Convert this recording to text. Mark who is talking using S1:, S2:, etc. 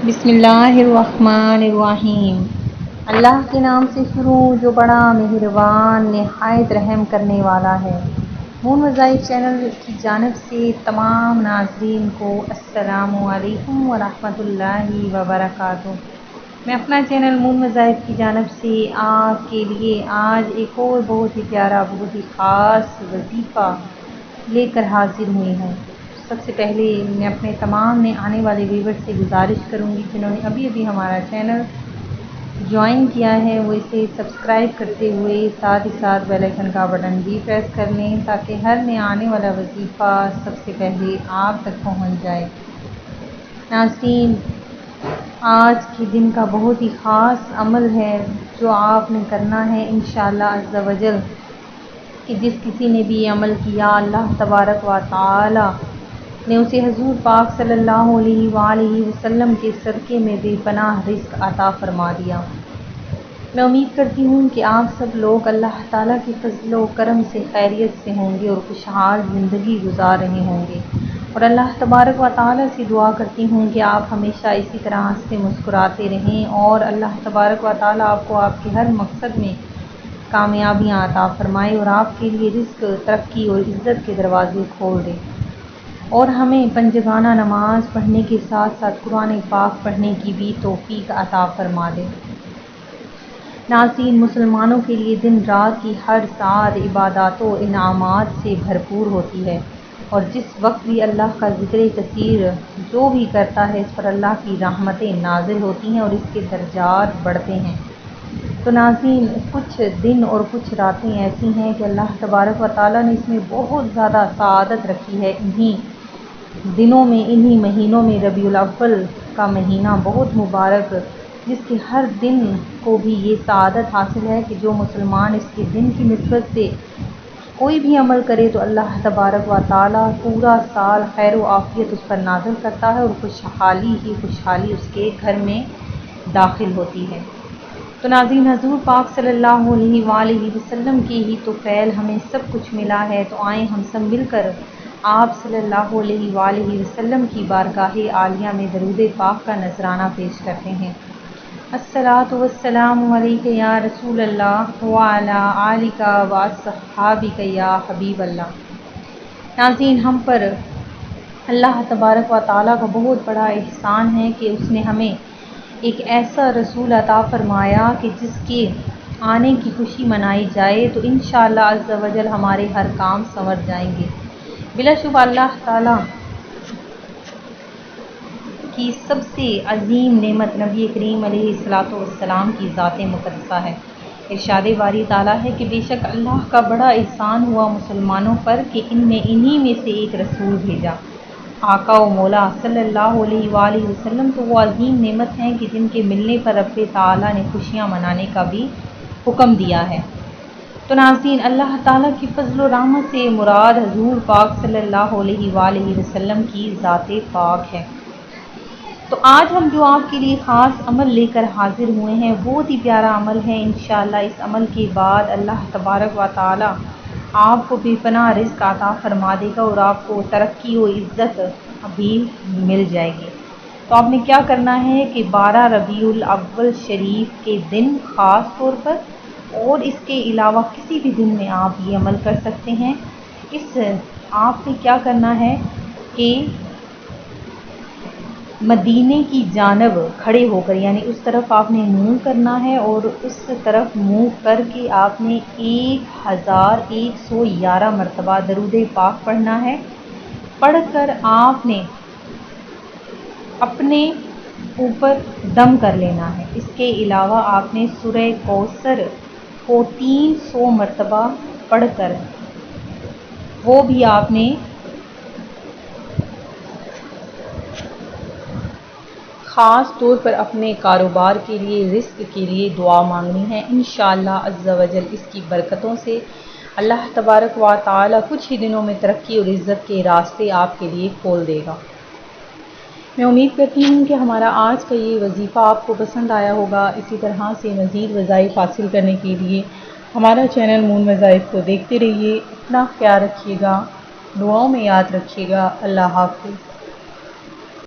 S1: بسم اللہ الرحمن الرحیم۔ اللہ کے نام سے شروع جو بڑا مہربان نہایت رحم کرنے والا ہے۔ مون وظائف چینل کی جانب سے تمام ناظرین کو السلام علیکم ورحمۃ اللہ وبرکاتہ۔ میں اپنا چینل مون وظائف کی جانب سے آپ کے لیے آج ایک اور بہت ہی پیارا بہت ہی خاص وظیفہ لے کر حاضر ہوئی ہوں۔ سب سے پہلے میں اپنے تمام آنے والے ویورز سے گزارش کروں گی جنہوں نے ابھی ہمارا چینل جوائن کیا ہے وہ اسے سبسکرائب کرتے ہوئے ساتھ ہی ساتھ بیل آئیکن کا بٹن بھی پریس کر لیں تاکہ ہر نیا آنے والا وظیفہ سب سے پہلے آپ تک پہنچ جائے۔ ناظرین، آج کے دن کا بہت ہی خاص عمل ہے جو آپ نے کرنا ہے انشاءاللہ عز و جل، کہ جس کسی نے بھی یہ عمل کیا اللہ تبارک و تعالی نے اسے حضور پاک صلی اللہ علیہ وآلہ وسلم کے صدقے میں بے پناہ رزق عطا فرما دیا۔ میں امید کرتی ہوں کہ آپ سب لوگ اللہ تعالیٰ کے فضل و کرم سے خیریت سے ہوں گے اور خوشحال زندگی گزار رہے ہوں گے، اور اللہ تبارک و تعالیٰ سے دعا کرتی ہوں کہ آپ ہمیشہ اسی طرح ہنستے مسکراتے رہیں اور اللہ تبارک و تعالیٰ آپ کو آپ کے ہر مقصد میں کامیابیاں عطا فرمائے اور آپ کے لیے رزق، ترقی اور عزت کے دروازے کھول دے، اور ہمیں پنجگانہ نماز پڑھنے کے ساتھ ساتھ قرآن پاک پڑھنے کی بھی توفیق عطا فرما دے۔ ناظرین، مسلمانوں کے لیے دن رات کی ہر ساعت عبادات و انعامات سے بھرپور ہوتی ہے، اور جس وقت بھی اللہ کا ذکر کثیر جو بھی کرتا ہے اس پر اللہ کی رحمتیں نازل ہوتی ہیں اور اس کے درجات بڑھتے ہیں۔ تو ناظرین، کچھ دن اور کچھ راتیں ایسی ہیں کہ اللہ تبارک و تعالیٰ نے اس میں بہت زیادہ سعادت رکھی ہے۔ انہی دنوں میں، انہی مہینوں میں ربیع الاول کا مہینہ بہت مبارک، جس کے ہر دن کو بھی یہ سعادت حاصل ہے کہ جو مسلمان اس کے دن کی نسبت سے کوئی بھی عمل کرے تو اللہ تبارک و تعالیٰ پورا سال خیر و عافیت اس پر نازل کرتا ہے اور خوشحالی ہی خوشحالی اس کے گھر میں داخل ہوتی ہے۔ تو ناظرین، حضور پاک صلی اللہ علیہ وآلہ وسلم کی ہی تو فعل ہمیں سب کچھ ملا ہے، تو آئیں ہم سب مل کر آپ صلی اللہ علیہ وآلہ وسلم کی بارگاہ عالیہ میں درود پاک کا نذرانہ پیش کرتے ہیں۔ الصلاۃ والسلام علیک یا رسول اللہ وعلی آلک واصحابک یا حبیب اللہ۔ ناظرین، ہم پر اللہ تبارک و تعالیٰ کا بہت بڑا احسان ہے کہ اس نے ہمیں ایک ایسا رسول عطا فرمایا کہ جس کے آنے کی خوشی منائی جائے تو انشاءاللہ عز و جل ہمارے ہر کام سنور جائیں گے۔ بلا شبہ اللہ تعالیٰ کی سب سے عظیم نعمت نبی کریم علیہ الصلاۃ والسلام کی ذات مقدسہ ہے۔ ارشاد باری تعالیٰ ہے کہ بے شک اللہ کا بڑا احسان ہوا مسلمانوں پر کہ انہی میں سے ایک رسول بھیجا، آقا و مولا صلی اللہ علیہ وآلہ وسلم۔ تو وہ عظیم نعمت ہیں کہ جن کے ملنے پر رب تعالیٰ نے خوشیاں منانے کا بھی حکم دیا ہے۔ تو ناظرین، اللہ تعالیٰ کی فضل و رحمت سے مراد حضور پاک صلی اللہ علیہ وآلہ وسلم کی ذات پاک ہے۔ تو آج ہم جو آپ کے لیے خاص عمل لے کر حاضر ہوئے ہیں بہت ہی پیارا عمل ہے۔ انشاءاللہ اس عمل کے بعد اللہ تبارک و تعالیٰ آپ کو بے پناہ رزق عطا فرما دے گا اور آپ کو ترقی و عزت بھی مل جائے گی۔ تو آپ نے کیا کرنا ہے کہ 12 ربیع الاول شریف کے دن خاص طور پر اور اس کے علاوہ کسی بھی دن میں آپ یہ عمل کر سکتے ہیں۔ آپ نے کیا کرنا ہے کہ مدینے کی جانب کھڑے ہو کر، یعنی اس طرف آپ نے منہ کرنا ہے اور اس طرف منہ کر کے آپ نے 1111 مرتبہ درود پاک پڑھنا ہے۔ پڑھ کر آپ نے اپنے اوپر دم کر لینا ہے۔ اس کے علاوہ آپ نے سورہ کوثر کو 300 مرتبہ پڑھ کر وہ بھی آپ نے خاص طور پر اپنے کاروبار کے لیے، رزق کے لیے دعا مانگنی ہے۔ انشاءاللہ عز و جل اس کی برکتوں سے اللہ تبارک و تعالی کچھ ہی دنوں میں ترقی اور عزت کے راستے آپ کے لیے کھول دے گا۔ میں امید کرتی ہوں کہ ہمارا آج کا یہ وظیفہ آپ کو پسند آیا ہوگا۔ اسی طرح سے مزید وظائف حاصل کرنے کے لیے ہمارا چینل مون وظائف کو دیکھتے رہیے۔ اپنا خیال رکھیے گا، دعاؤں میں یاد رکھیے گا۔ اللہ حافظ۔